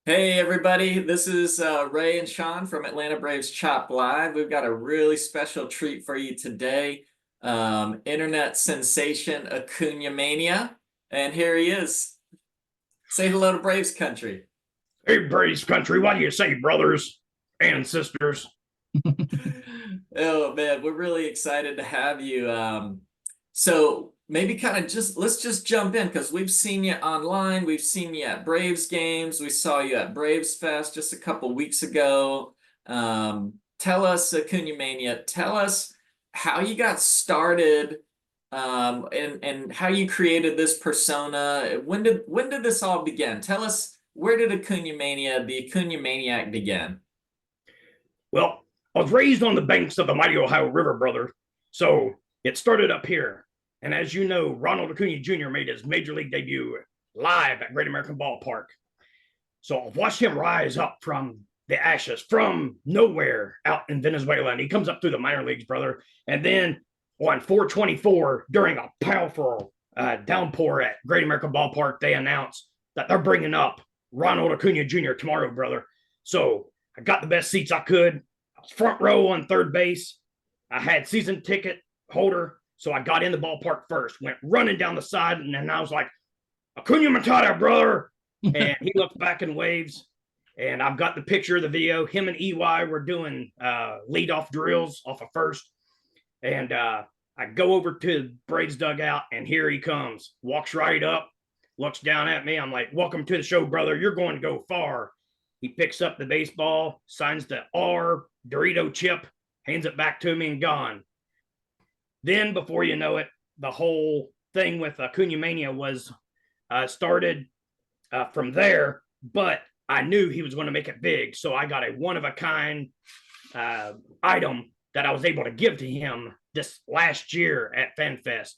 Hey everybody, this is Ray and Sean from Atlanta Braves Chop Live. We've got a really special treat for you today. Internet sensation Acuna Mania, and here he is. Say hello to Braves country. Hey, Braves country, what do you say, brothers and sisters? Oh man, we're really excited to have you. So maybe kind of just let's just jump in because we've seen you online. We've seen you at Braves games. We saw you at Braves Fest just a couple weeks ago. Tell us, Acuna Mania, tell us how you got started, and how you created this persona. When did this all begin? Tell us, where did Acuna Mania, the Acuna Maniac, begin? Well, I was raised on the banks of the mighty Ohio River, brother. So it started up here. And as you know, Ronald Acuna Jr. made his major league debut live at Great American Ballpark. So I've watched him rise up from the ashes, from nowhere out in Venezuela. And he comes up through the minor leagues, brother. And then on 4/24, during a powerful downpour at Great American Ballpark, they announced that they're bringing up Ronald Acuna Jr. tomorrow, brother. So I got the best seats I could. I was front row on third base. I had season ticket holder, so I got in the ballpark first. Went running down the side, and then I was like, "Acuna Matata, brother!" And he looks back and waves. And I've got the picture of the video. Him and EY were doing leadoff drills off of first, and I go over to Braves dugout, and here he comes. Walks right up, looks down at me. I'm like, "Welcome to the show, brother. You're going to go far." He picks up the baseball, signs the R Dorito chip, hands it back to me, and gone. Then, before you know it, the whole thing with Acuna Mania was started from there. But I knew he was going to make it big, so I got a one-of-a-kind item that I was able to give to him this last year at FanFest.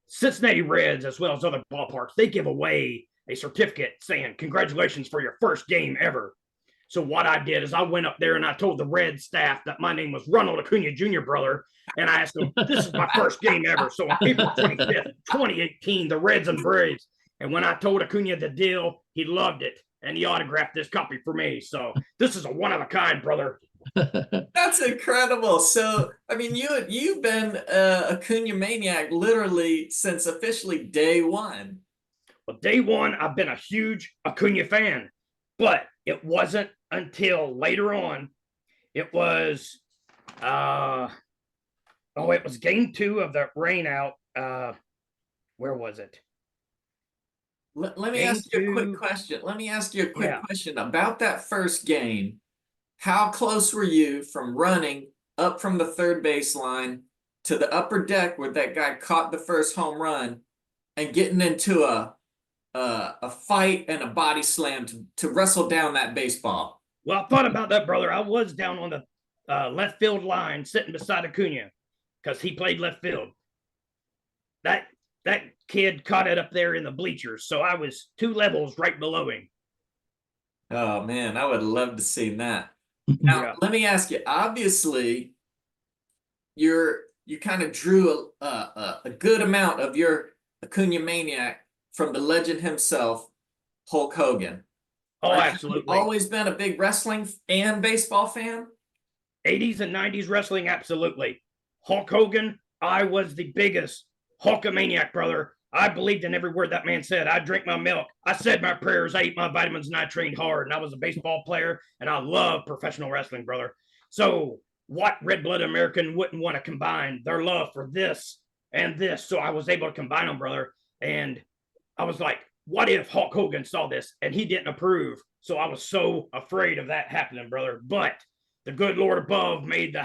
Cincinnati Reds, as well as other ballparks, they give away a certificate saying, "Congratulations for your first game ever." So what I did is I went up there and I told the Red staff that my name was Ronald Acuna Jr., brother. And I asked them, "This is my first game ever." So on April 25th, 2018, the Reds and Braves. And when I told Acuna the deal, he loved it. And he autographed this copy for me. So this is a one-of-a-kind, brother. That's incredible. So, I mean, you've been a Cunha maniac literally since officially day one. Well, day one, I've been a huge Acuna fan, but it wasn't until later on. It was, it was game two of the rain out. Where was it? Let me Game ask you a quick two. question. Let me ask you a quick Yeah. question about that first game. How close were you from running up from the third baseline to the upper deck where that guy caught the first home run and getting into a fight and a body slam to wrestle down that baseball? Well, I thought about that, brother. I was down on the left field line sitting beside Acuna because he played left field. That kid caught it up there in the bleachers, so I was two levels right below him. Oh man, I would love to see that. Now, Yeah. let me ask you, obviously, you kind of drew a good amount of your Acuna Maniac from the legend himself, Hulk Hogan. Oh, Are you absolutely. always been a big wrestling and baseball fan? 80s and 90s wrestling, absolutely. Hulk Hogan, I was the biggest Hulkamaniac, brother. I believed in every word that man said. I drank my milk. I said my prayers. I ate my vitamins and I trained hard. And I was a baseball player and I love professional wrestling, brother. So, what red blooded American wouldn't want to combine their love for this and this? So, I was able to combine them, brother. And I was like, what if Hulk Hogan saw this and he didn't approve? So, I was so afraid of that happening, brother. But the good Lord above made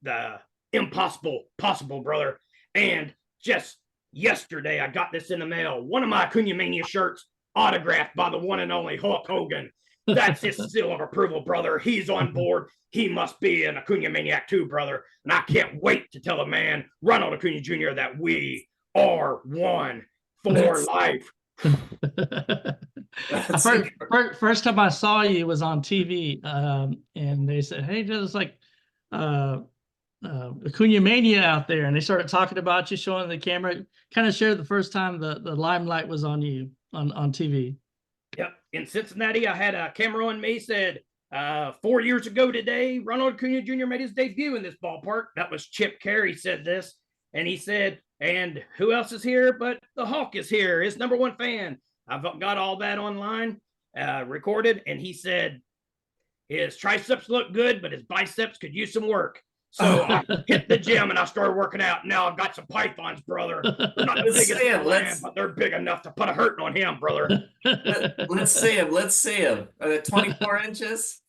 the impossible possible, brother. And just yesterday, I got this in the mail. One of my Acuna Mania shirts autographed by the one and only Hulk Hogan. That's his seal of approval, brother. He's on board. He must be an Acuna Maniac too, brother. And I can't wait to tell the man, Ronald Acuna Jr., that we are one for That's life. that's First time I saw you was on TV, and they said, "Hey, there's like uh, Acuna Mania out there," and they started talking about you, showing the camera. Kind of shared the first time the limelight was on you on TV. Yep. in Cincinnati, I had a camera on me, said, 4 years ago today, Ronald Acuna Jr. made his debut in this ballpark. That was Chip Carey said this. And he said, and who else is here but the Hawk is here, his #1 fan. I've got all that online recorded. And he said his triceps look good, but his biceps could use some work. So I hit the gym and I started working out. Now I've got some pythons, brother. They're not the biggest in the land, but they're big enough to put a hurting on him, brother. Let's see him. Let's see him. Are they 24 inches?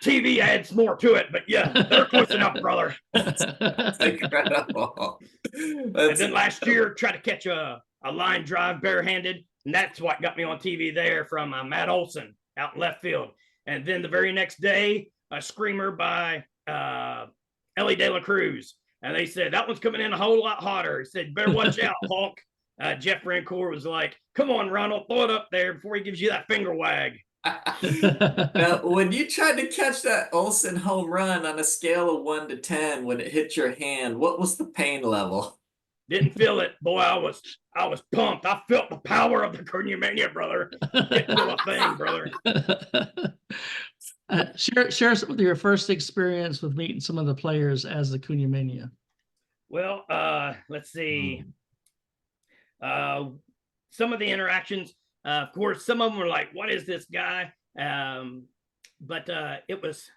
TV adds more to it, but yeah, they're close enough, brother. That's incredible. And then last year, tried to catch a line drive barehanded, and that's what got me on TV there from Matt Olson out in left field. And then the very next day, a screamer by Ellie De La Cruz. And they said, that one's coming in a whole lot hotter. He said, better watch out, Hawk. Jeff Rancourt was like, come on, Ronald, throw it up there before he gives you that finger wag. Now, when you tried to catch that Olsen home run on a scale of 1 to 10, when it hit your hand, what was the pain level? Didn't feel it. Boy, I was pumped. I felt the power of the ACUNAMANIA, brother. Didn't feel a thing, brother. Share some of your first experience with meeting some of the players as the ACUNAMANIA. Well, let's see. Some of the interactions, of course, some of them were like, what is this guy? But it was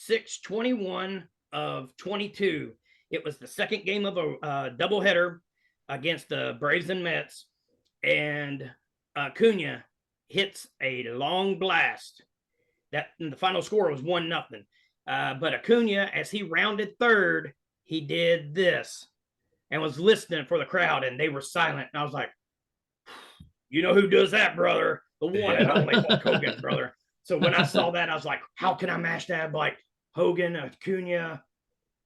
6/21 of 22. It was the second game of a doubleheader against the Braves and Mets. And Acuna hits a long blast. That the final score was 1-0. But Acuna, as he rounded third, he did this and was listening for the crowd, and they were silent. And I was like, you know who does that, brother? The one and only Hulk Hogan, brother. So when I saw that, I was like, how can I mash that? Like Hogan, Acuna,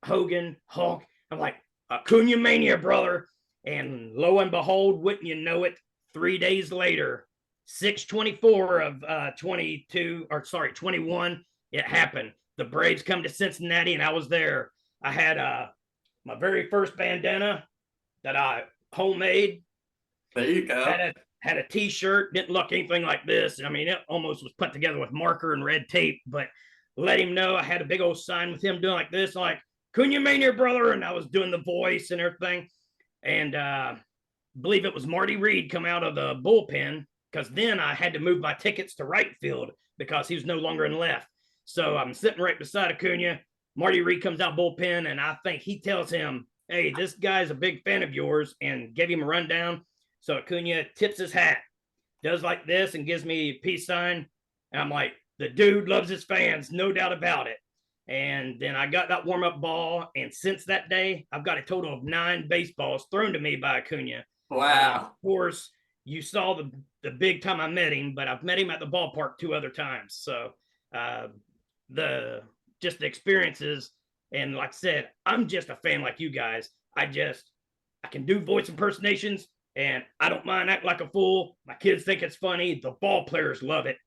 Hogan, Hulk. I'm like, ACUNAMANIA, brother. And lo and behold, wouldn't you know it, 3 days later, 6/24 of 21, it happened. The Braves come to Cincinnati, and I was there. I had my very first bandana that I homemade. There you go. Had a t-shirt, didn't look anything like this. I mean, it almost was put together with marker and red tape, but let him know I had a big old sign with him doing like this, like, ACUNAMANIA, brother, and I was doing the voice and everything. And believe it was Marty Reed come out of the bullpen, because then I had to move my tickets to right field because he was no longer in left. So I'm sitting right beside Acuna. Marty Reed comes out bullpen, and I think he tells him, hey, this guy's a big fan of yours, and gave him a rundown. So Acuna tips his hat, does like this, and gives me a peace sign. And I'm like, the dude loves his fans, no doubt about it. And then I got that warm-up ball, and since that day, I've got a total of 9 baseballs thrown to me by Acuna. Wow. Of course, you saw the big time I met him, but I've met him at the ballpark 2 other times. So the experiences, and like I said, I'm just a fan like you guys. I can do voice impersonations, and I don't mind acting like a fool. My kids think it's funny. The ball players love it.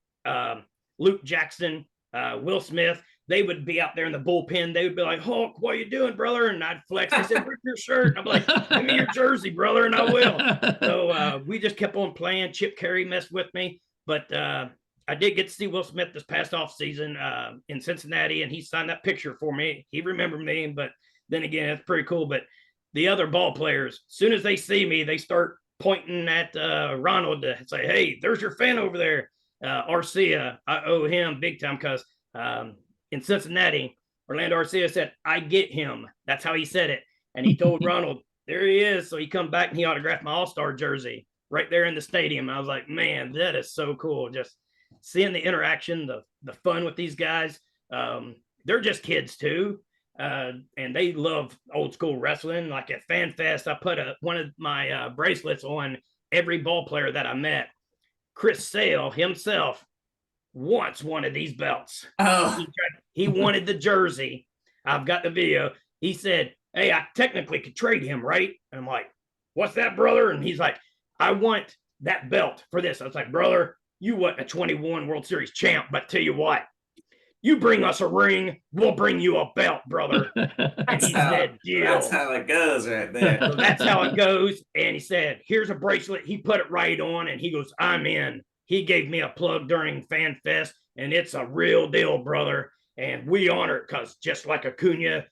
Luke Jackson, Will Smith, they would be out there in the bullpen. They would be like, Hulk, what are you doing, brother? And I'd flex. They said, where's your shirt? And I'm like, give me your jersey, brother, and I will. So we just kept on playing. Chip Carey messed with me. But I did get to see Will Smith this past off season in Cincinnati, and he signed that picture for me. He remembered me, but then again, it's pretty cool. But the other ball players, as soon as they see me, they start pointing at Ronald to say, hey, there's your fan over there. Arcia, I owe him big time because in Cincinnati, Orlando Arcia said, I get him. That's how he said it. And he told Ronald, there he is. So he come back and he autographed my All-Star jersey right there in the stadium. I was like, man, that is so cool. Just seeing the interaction, the fun with these guys. They're just kids too. And they love old school wrestling. Like at Fan Fest, I put one of my bracelets on every ball player that I met. Chris Sale himself wants one of these belts. Oh. He wanted the jersey. I've got the video. He said, hey, I technically could trade him, right? And I'm like, what's that, brother? And he's like, I want that belt for this. I was like, brother, you wasn't a 21 World Series champ, but tell you what, you bring us a ring, we'll bring you a belt, brother. And he said, deal. That's how it goes right there. So that's how it goes. And he said, here's a bracelet. He put it right on, and he goes, I'm in. he gave me a plug during Fan Fest, and it's a real deal, brother. And we honor it because just like Acuna,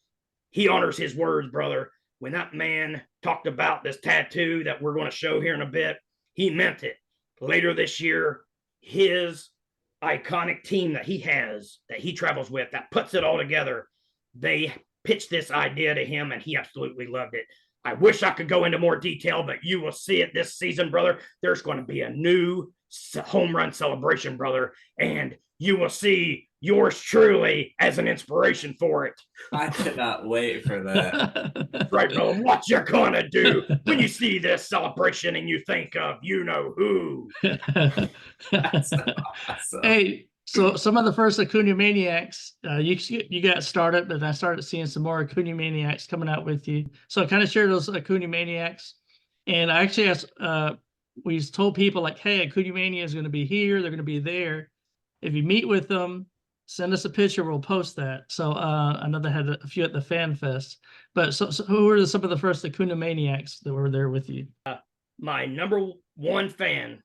he honors his words, brother. When that man talked about this tattoo that we're going to show here in a bit, he meant it. Later this year, his iconic team that he has, that he travels with, that puts it all together, they pitched this idea to him, and he absolutely loved it. I wish I could go into more detail, but you will see it this season, brother. There's going to be a new home run celebration, brother, and you will see yours truly as an inspiration for it. I cannot wait for that. Right, brother. What you're gonna do when you see this celebration and you think of you know who. That's awesome. Hey, so some of the first Acuna Maniacs, you got started, but I started seeing some more Acuna Maniacs coming out with you. So I kind of share those Acuna Maniacs, and I actually asked, we told people like, hey, Acuna Mania is going to be here, they're going to be there. If you meet with them, send us a picture, we'll post that. So I know they had a few at the Fan Fest, but so who were some of the first Acuna Maniacs that were there with you? My number one fan,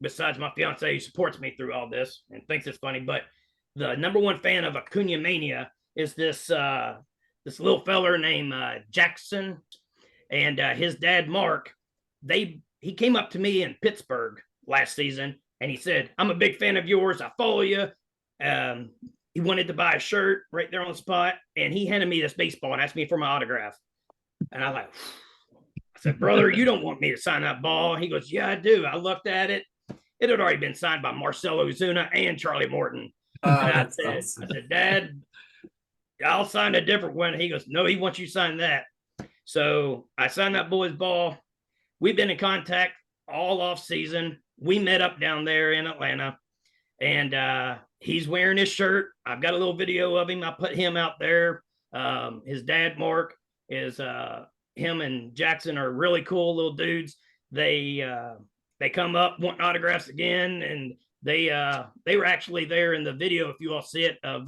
besides my fiance who supports me through all this and thinks it's funny, but the number one fan of Acuna Mania is this little feller named Jackson, and his dad Mark. He came up to me in Pittsburgh last season, and he said, "I'm a big fan of yours. I follow you." He wanted to buy a shirt right there on the spot, and he handed me this baseball and asked me for my autograph. And I said, "Brother, you don't want me to sign that ball?" He goes, "Yeah, I do." I looked at it. It had already been signed by Marcell Ozuna and Charlie Morton. And I said, "Dad, I'll sign a different one." He goes, "No, he wants you to sign that." So I signed that boy's ball. We've been in contact all off season. We met up down there in Atlanta, and he's wearing his shirt. I've got a little video of him. I put him out there. His dad, Mark, is him and Jackson are really cool little dudes. They come up wanting autographs again, and they were actually there in the video, if you all see it, of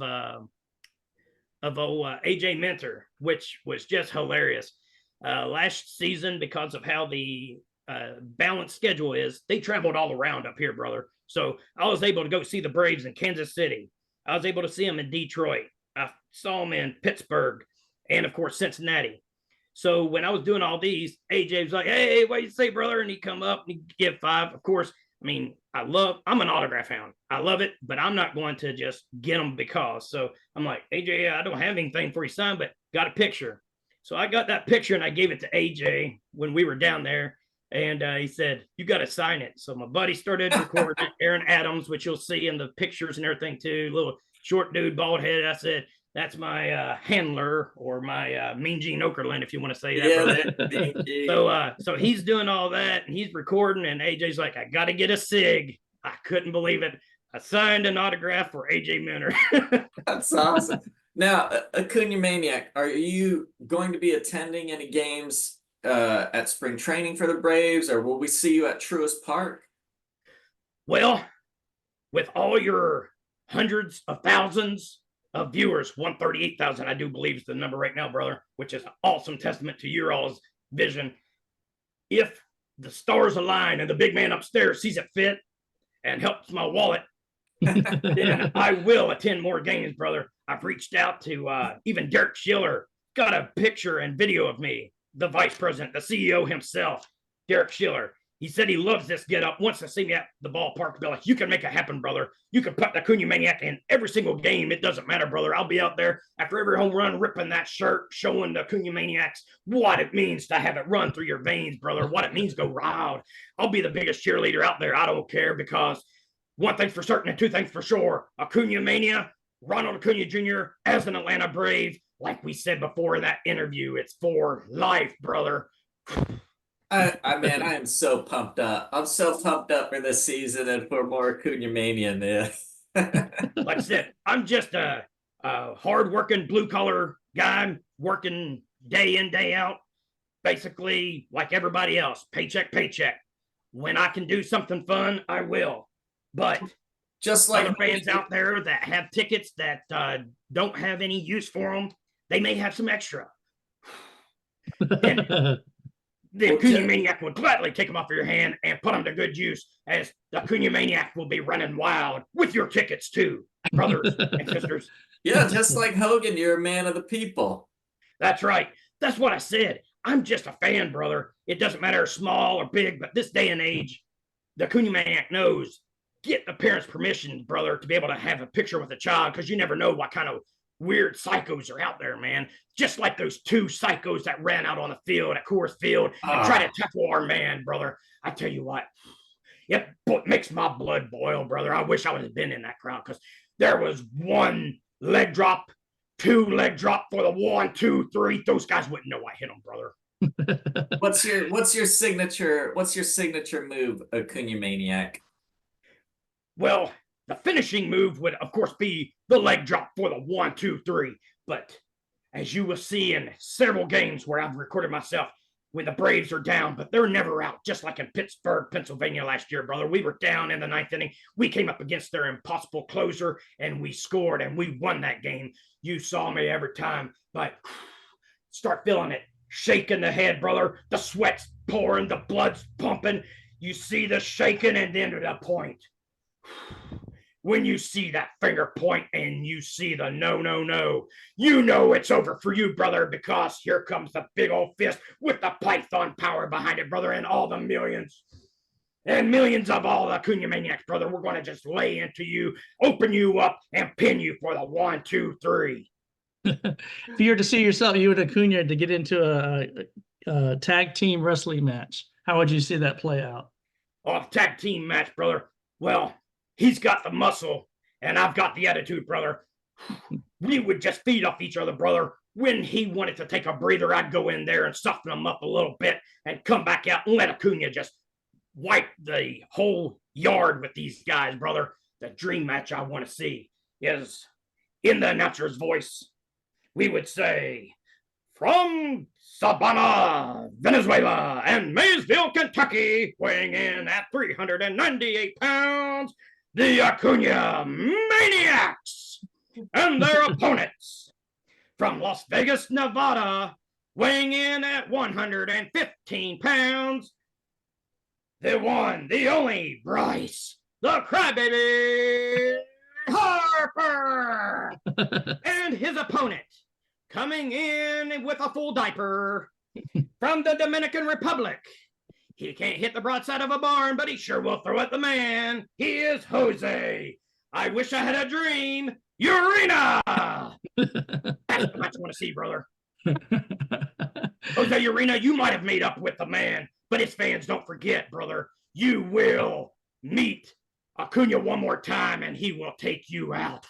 AJ Minter, which was just hilarious. Last season, because of how the balanced schedule is, they traveled all around up here, brother. So I was able to go see the Braves in Kansas City. I was able to see them in Detroit. I saw them in Pittsburgh, and of course Cincinnati. So when I was doing all these, AJ was like, "Hey, what do you say, brother?" And he'd come up and he'd give 5. Of course, I mean, I'm an autograph hound. I love it, but I'm not going to just get them because. So I'm like, "AJ, I don't have anything for you signed, but got a picture." So I got that picture and I gave it to AJ when we were down there. And he said, "You got to sign it." So my buddy started recording it, Aaron Adams, which you'll see in the pictures and everything too. Little short dude, bald head. I said, "That's my handler, or my Mean Gene Okerlund, if you want to say that." Yeah. So he's doing all that and he's recording, and AJ's like, "I got to get a SIG." I couldn't believe it. I signed an autograph for AJ Minter. That's awesome. Now, Acuna Maniac, are you going to be attending any games at spring training for the Braves, or will we see you at Truist Park? Well, with all your hundreds of thousands of viewers, 138,000, I do believe is the number right now, brother, which is an awesome testament to your all's vision. If the stars align and the big man upstairs sees it fit and helps my wallet, then I will attend more games, brother. I've reached out to even Derek Schiller, got a picture and video of me, the vice president, the CEO himself, Derek Schiller. He said he loves this get up, wants to see me at the ballpark. Be like, "You can make it happen, brother. You can put the Acuna Maniac in every single game. It doesn't matter, brother. I'll be out there after every home run, ripping that shirt, showing the Acuna Maniacs what it means to have it run through your veins, brother, what it means to go wild. I'll be the biggest cheerleader out there. I don't care, because one thing's for certain and two things for sure. Acuna Mania, Ronald Acuna Jr. as an Atlanta Brave, like we said before in that interview, it's for life, brother." I am so pumped up. I'm so pumped up for this season and for more Acuna Mania, man. Like I said, I'm just a hard-working blue-collar guy, working day in, day out, basically like everybody else, paycheck, paycheck. When I can do something fun, I will. But just like other fans out there that have tickets that don't have any use for them, they may have some extra. And The Well, Acuna Maniac will gladly take them off your hand and put them to good use, as the Acuna Maniac will be running wild with your tickets too, brothers and sisters. Yeah, just like Hogan, you're a man of the people. That's right. That's what I said. I'm just a fan, brother. It doesn't matter small or big, but this day and age, the Acuna Maniac knows. Get the parents' permission, brother, to be able to have a picture with a child, because you never know what kind of weird psychos are out there, man. Just like those two psychos that ran out on the field at Coors Field and tried to tackle our man, brother. I tell you what, it makes my blood boil, brother. I wish I would have been in that crowd, because there was one leg drop, two leg drop for the 1, 2, 3. Those guys wouldn't know I hit them, brother. What's your signature move, Acuna Maniac? Well, the finishing move would, of course, be the leg drop for the 1, 2, 3. But as you will see in several games where I've recorded myself, when the Braves are down, but they're never out, just like in Pittsburgh, Pennsylvania last year, brother. We were down in the 9th inning. We came up against their impossible closer, and we scored, and we won that game. You saw me every time, but start feeling it, shaking the head, brother. The sweat's pouring, the blood's pumping. You see the shaking, and then to the point. When you see that finger point and you see the no, you know it's over for you, brother, because here comes the big old fist with the python power behind it, brother, and all the millions and millions of all the Acuna Maniacs, brother. We're going to just lay into you, open you up, and pin you for the 1, 2, 3. If you were to see yourself, you and Acuna, to get into a tag team wrestling match, how would you see that play out? Oh, a tag team match, brother. Well, he's got the muscle, and I've got the attitude, brother. We would just feed off each other, brother. When he wanted to take a breather, I'd go in there and soften him up a little bit and come back out and let Acuna just wipe the whole yard with these guys, brother. The dream match I want to see is in the announcer's voice. We would say, from Sabana, Venezuela, and Maysville, Kentucky, weighing in at 398 pounds, the Acuna Maniacs, and their opponents. From Las Vegas, Nevada, weighing in at 115 pounds, the one, the only Bryce, the Crybaby Harper, and his opponent, coming in with a full diaper from the Dominican Republic. He can't hit the broadside of a barn, but he sure will throw at the man. He is Jose. I wish I had a dream. Urena! That's the match I want to see, brother. Jose Urena, you might have made up with the man, but his fans, don't forget, brother, you will meet Acuna one more time, and he will take you out.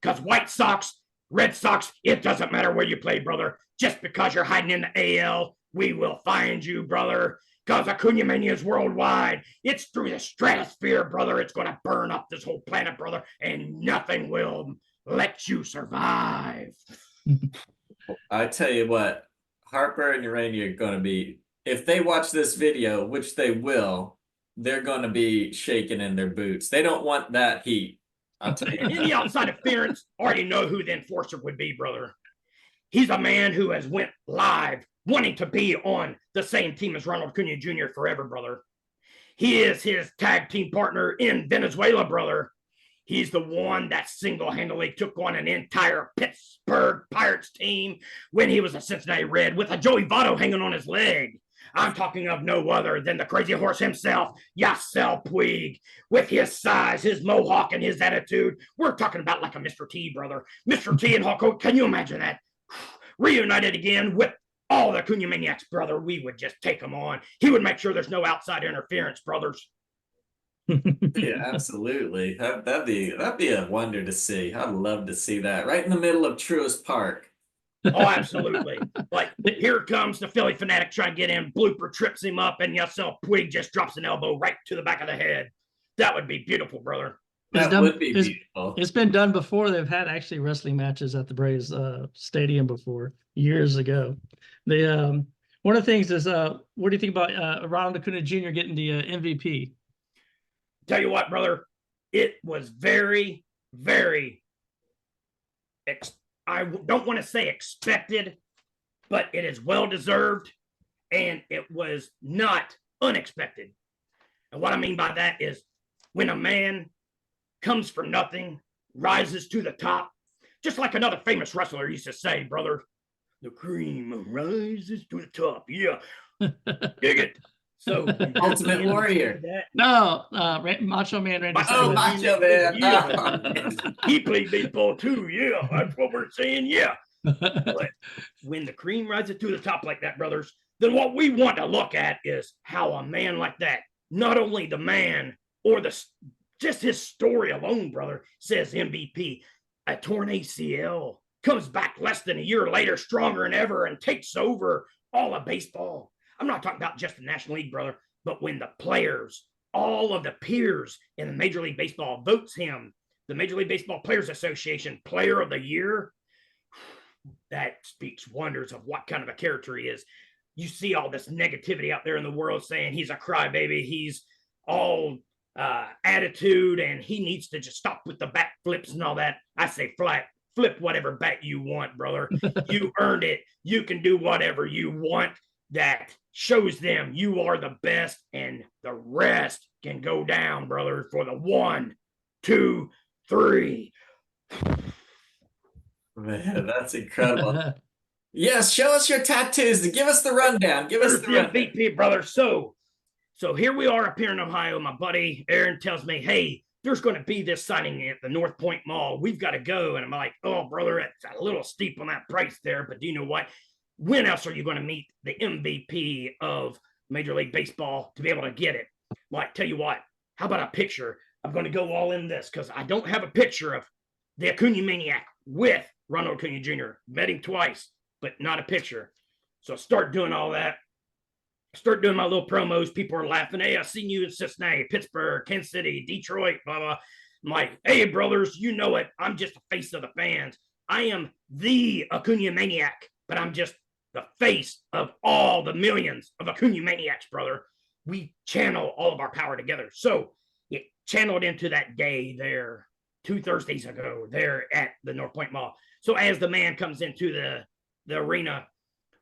Because White Sox, Red Sox, it doesn't matter where you play, brother. Just because you're hiding in the AL, we will find you, brother. Because Acuna Mania is worldwide. It's through the stratosphere, brother. It's going to burn up this whole planet, brother, and nothing will let you survive. I tell you what, Harper and Urania are going to be, if they watch this video, which they will, they're going to be shaking in their boots. They don't want that heat. I'll tell you. And any outside interference, already know who the enforcer would be, brother. He's a man who has went live, wanting to be on the same team as Ronald Acuna Jr. forever, brother. He is his tag team partner in Venezuela, brother. He's the one that single-handedly took on an entire Pittsburgh Pirates team when he was a Cincinnati Red with a Joey Votto hanging on his leg. I'm talking of no other than the crazy horse himself, Yasiel Puig. With his size, his mohawk, and his attitude, we're talking about like a Mr. T, brother. Mr. T and Hulk Hogan, can you imagine that? Reunited again with all the Acuna Maniacs, brother. We would just take them on. He would make sure there's no outside interference, brothers. Yeah, absolutely. That'd be a wonder to see. I'd love to see that right in the middle of Truist Park. Oh, absolutely. Like, here comes the Philly fanatic trying to get in. Blooper trips him up, and Yasiel Puig just drops an elbow right to the back of the head. That would be beautiful, brother. That would be beautiful. It's been done before. They've had actually wrestling matches at the Braves stadium before, years ago. They one of the things is, what do you think about Ronald Acuna Jr. getting the MVP? Tell you what, brother, it was very, very, I don't want to say expected, but it is well deserved. and it was not unexpected. And what I mean by that is when a man comes from nothing, rises to the top, just like another famous wrestler used to say, brother, the cream rises to the top. Yeah, dig it. So Ultimate Warrior. No, Macho Man Randy Oh, Savage. Macho Man. Yeah. He played baseball too. Yeah, that's what we're saying. Yeah. But when the cream rises to the top like that, brothers, then what we want to look at is how a man like that, not only the man or just his story alone, brother, says MVP, a torn ACL, comes back less than a year later, stronger than ever, and takes over all of baseball. I'm not talking about just the National League, brother, but when the players, all of the peers in the Major League Baseball votes him, the Major League Baseball Players Association Player of the Year, that speaks wonders of what kind of a character he is. You see all this negativity out there in the world saying he's a crybaby, he's all attitude, and he needs to just stop with the back flips and all that. I say flip whatever bat you want, brother. You earned it. You can do whatever you want. That shows them you are the best, and the rest can go down, brother, for the 1, 2, 3. Man, that's incredible. Yes, show us your tattoos. Give us the rundown. Give us There's the the rundown. MVP, brother. So here we are up here in Ohio. My buddy Aaron tells me, hey, there's going to be this signing at the North Point Mall. We've got to go. And I'm like, oh, brother, it's a little steep on that price there. But do you know what? When else are you going to meet the MVP of Major League Baseball to be able to get it? Like, tell you what, how about a picture? I'm going to go all in this because I don't have a picture of the Acuna Maniac with Ronald Acuna Jr. Met him twice, but not a picture. So I start doing all that. Start doing my little promos. People are laughing. Hey, I seen you in Cincinnati, Pittsburgh, Kansas City, Detroit, blah, blah. I'm like, hey, brothers, you know it. I'm just the face of the fans. I am the Acuna Maniac, but I'm just the face of all the millions of Acuna Maniacs, brother. We channel all of our power together. So it channeled into that day there 2 Thursdays ago there at the North Point Mall. So as the man comes into the arena,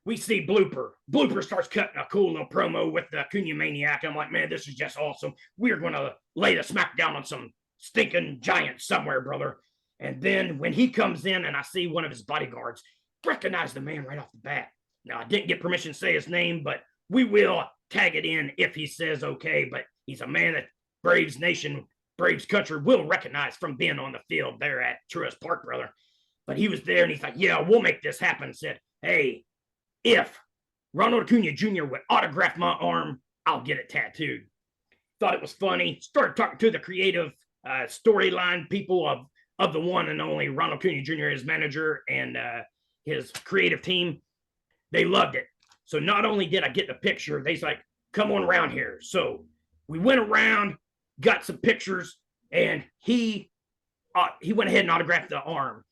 we see Blooper. Blooper starts cutting a cool little promo with the Acuna Maniac. I'm like, man, this is just awesome. We're going to lay the smack down on some stinking giants somewhere, brother. And then when he comes in and I see one of his bodyguards, recognize the man right off the bat. Now, I didn't get permission to say his name, but we will tag it in if he says okay. But he's a man that Braves Nation, Braves country will recognize from being on the field there at Truist Park, brother. But he was there and he's like, yeah, we'll make this happen. Said, hey, if Ronald Acuna Jr. would autograph my arm, I'll get it tattooed. Thought it was funny. Started talking to the creative storyline people of the one and only Ronald Acuna Jr., his manager, and his creative team. They loved it. So not only did I get the picture, they's like, come on around here. So we went around, got some pictures, and he went ahead and autographed the arm.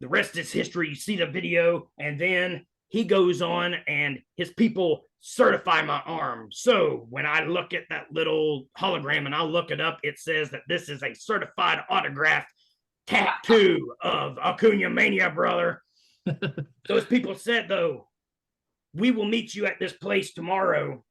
The rest is history. You see the video, and then he goes on and his people certify my arm. So when I look at that little hologram and I'll look it up, it says that this is a certified autographed tattoo of Acuna Mania, brother. Those people said, though, we will meet you at this place tomorrow.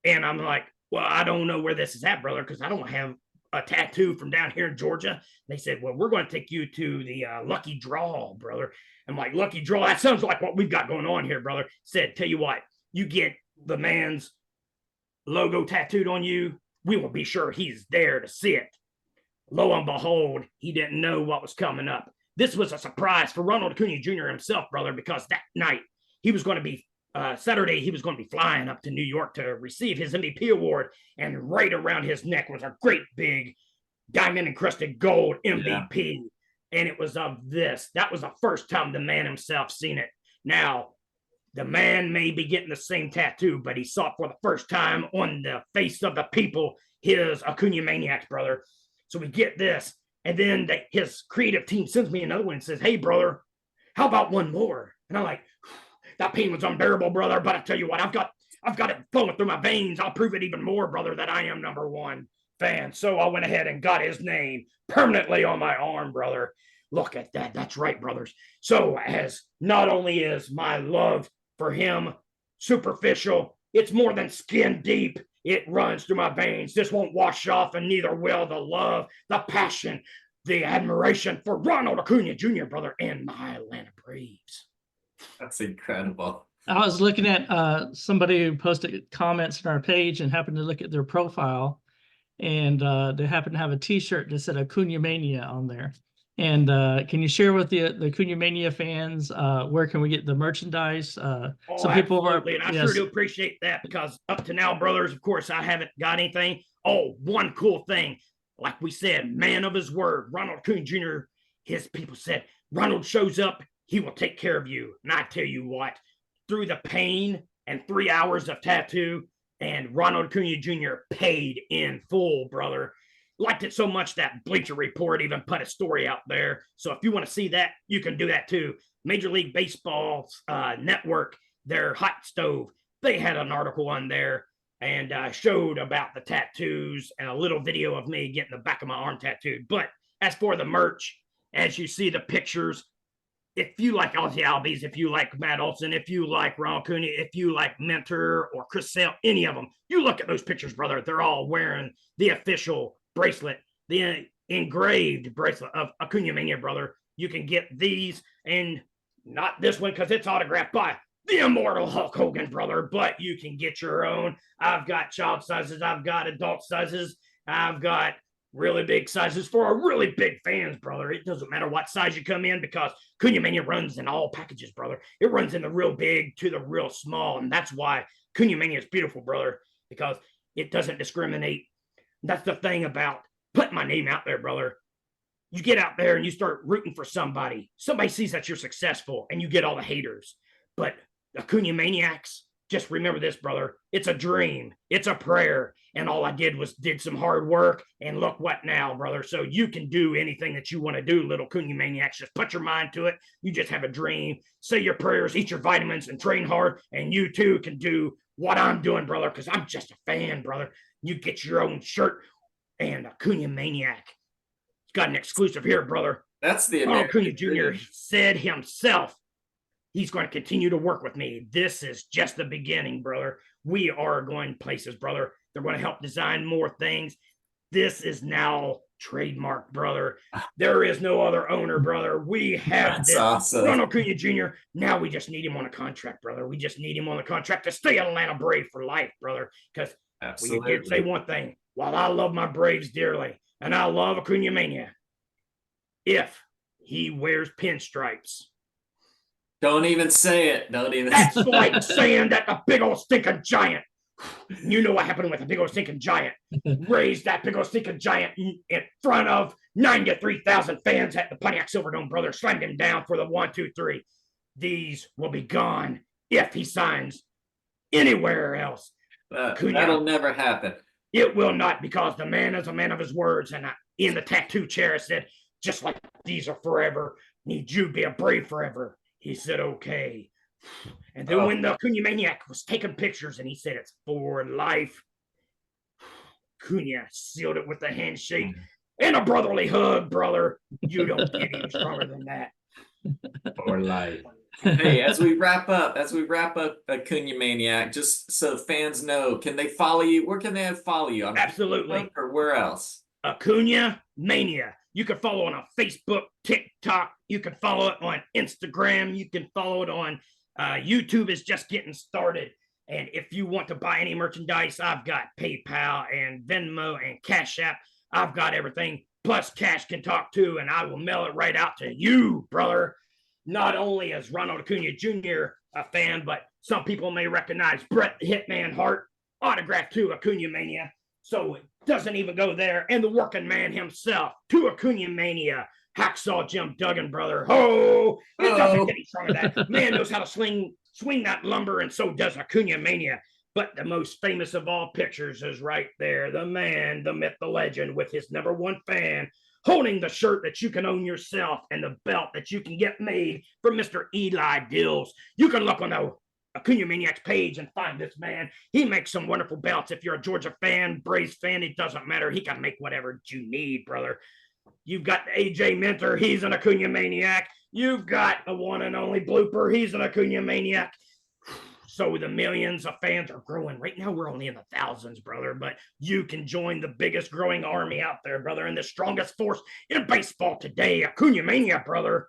And I'm like, well, I don't know where this is at, brother, because I don't have a tattoo from down here in Georgia. They said, well, we're going to take you to the Lucky Draw, brother. I'm like, Lucky Draw? That sounds like what we've got going on here, brother. Said, tell you what, you get the man's logo tattooed on you, we will be sure he's there to see it. Lo and behold, he didn't know what was coming up. This was a surprise for Ronald Acuna Jr. himself, brother, because that night he was going to be Saturday, he was going to be flying up to New York to receive his MVP award, and right around his neck was a great big diamond-encrusted gold MVP, and it was of this. That was the first time the man himself seen it. Now, the man may be getting the same tattoo, but he saw it for the first time on the face of the people, his Acuna Maniacs, brother. So we get this, and then his creative team sends me another one and says, hey, brother, how about one more? And I'm like, that pain was unbearable, brother. But I tell you what, I've got it flowing through my veins. I'll prove it even more, brother, that I am #1 fan. So I went ahead and got his name permanently on my arm, brother. Look at that. That's right, brothers. So as not only is my love for him superficial. It's more than skin deep. It runs through my veins. This won't wash off, and neither will the love, the passion, the admiration for Ronald Acuna Jr., brother, and my Atlanta Braves. That's incredible. I was looking at somebody who posted comments on our page and happened to look at their profile, and they happen to have a T-shirt that said Acuna Mania on there. And can you share with the Acuna Mania fans where can we get the merchandise? Some people are, absolutely, and I sure do appreciate that, because up to now, brothers, of course, I haven't got anything. Oh, one cool thing, like we said, man of his word, Ronald Acuna Jr., his people said, Ronald shows up, he will take care of you. And I tell you what, through the pain and 3 hours of tattoo, and Ronald Acuna Jr. paid in full, brother. Liked it so much that Bleacher Report even put a story out there. So if you want to see that, you can do that too. Major League Baseball's network, their hot stove, they had an article on there and showed about the tattoos and a little video of me getting the back of my arm tattooed. But as for the merch, as you see the pictures, if you like Ozzy Albies, if you like Matt Olson, if you like Ron Acuna, if you like Mentor or Chris Sale, any of them, you look at those pictures, brother. They're all wearing the official bracelet, the engraved bracelet of Acuna Mania, brother. You can get these, and not this one because it's autographed by the immortal Hulk Hogan, brother, but you can get your own. I've got child sizes, I've got adult sizes, I've got really big sizes for our really big fans, brother. It doesn't matter what size you come in, because Acuna Mania runs in all packages, brother. It runs in the real big to the real small, and that's why Acuna Mania is beautiful, brother, because it doesn't discriminate. That's the thing about putting my name out there, brother. You get out there and you start rooting for somebody. Somebody sees that you're successful, and you get all the haters. But Acuna Maniacs, just remember this, brother. It's a dream. It's a prayer. And all I did some hard work, and look what now, brother. So you can do anything that you want to do, little Acuna Maniacs. Just put your mind to it. You just have a dream. Say your prayers, eat your vitamins, and train hard. And you too can do what I'm doing, brother, because I'm just a fan, brother. You get your own shirt, and Acuna Maniac. He's got an exclusive here, brother. That's the Ronald American Acuna Jr. said himself, he's going to continue to work with me. This is just the beginning, brother. We are going places, brother. They're going to help design more things. This is now trademark, brother. There is no other owner, brother. We have That's this. awesome. Ronald Acuna Jr. Now we just need him on a contract, brother. We just need him on the contract to stay an Atlanta Brave for life, brother. Because we did say one thing. While I love my Braves dearly, and I love Acuna Mania, if he wears pinstripes, don't even say it. Don't even. That's like saying that the big old stinking giant. You know what happened with the big old stinking giant? Raised that big old stinking giant in front of 93,000 fans at the Pontiac Silverdome, brother. Slammed him down for the 1, 2, 3. These will be gone if he signs anywhere else. That'll never happen. It will not, because the man is a man of his words. And in the tattoo chair, I said, just like these are forever, need you be a Brave forever. He said, okay. And then when the Acuna Maniac was taking pictures and he said it's for life, Acuna sealed it with a handshake and a brotherly hug, brother. You don't get any stronger than that. For life. Hey, as we wrap up Acuna Maniac, just so fans know, can they follow you? Where can they follow you? On Absolutely. Facebook or where else? Acuna Mania. You can follow it on Facebook, TikTok. You can follow it on Instagram. You can follow it on YouTube. Is just getting started. And if you want to buy any merchandise, I've got PayPal and Venmo and Cash App. I've got everything. Plus, Cash can talk too, and I will mail it right out to you, brother. Not only is Ronald Acuna Jr. a fan, but some people may recognize Bret the Hitman Hart, autographed to Acuna Mania. So it doesn't even go there. And the working man himself, to Acuna Mania, Hacksaw Jim Duggan, brother. Oh, it doesn't get any stronger than that. Man knows how to swing that lumber, and so does Acuna Mania. But the most famous of all pictures is right there. The man, the myth, the legend, with his #1 fan, holding the shirt that you can own yourself and the belt that you can get made from Mr. Eli Dills. You can look on the Acuna Maniacs page and find this man. He makes some wonderful belts. If you're a Georgia fan, Braves fan, it doesn't matter. He can make whatever you need, brother. You've got AJ Mentor. He's an Acuna Maniac. You've got the one and only Blooper. He's an Acuna Maniac. So the millions of fans are growing. Right now, we're only in the thousands, brother, but you can join the biggest growing army out there, brother, and the strongest force in baseball today, ACUNAMANIA, brother.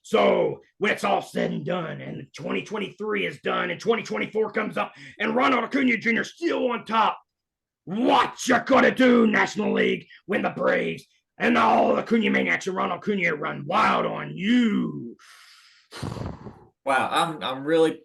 So when it's all said and done, and 2023 is done, and 2024 comes up, and Ronald Acuna Jr. still on top, what you gonna do, National League, when the Braves and all the Acuna Maniacs and Ronald Acuna run wild on you? Wow,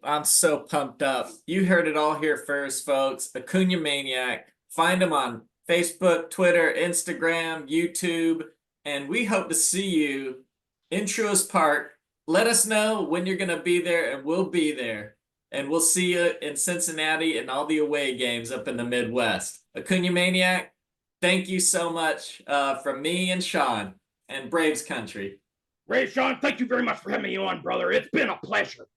I'm so pumped up. You heard it all here first, folks. Acuna Maniac. Find him on Facebook, Twitter, Instagram, YouTube, and we hope to see you in Truist Park. Let us know when you're gonna be there, and we'll be there. And we'll see you in Cincinnati and all the away games up in the Midwest. Acuna Maniac, thank you so much from me and Sean and Braves Country. Ray, Sean, thank you very much for having me on, brother. It's been a pleasure.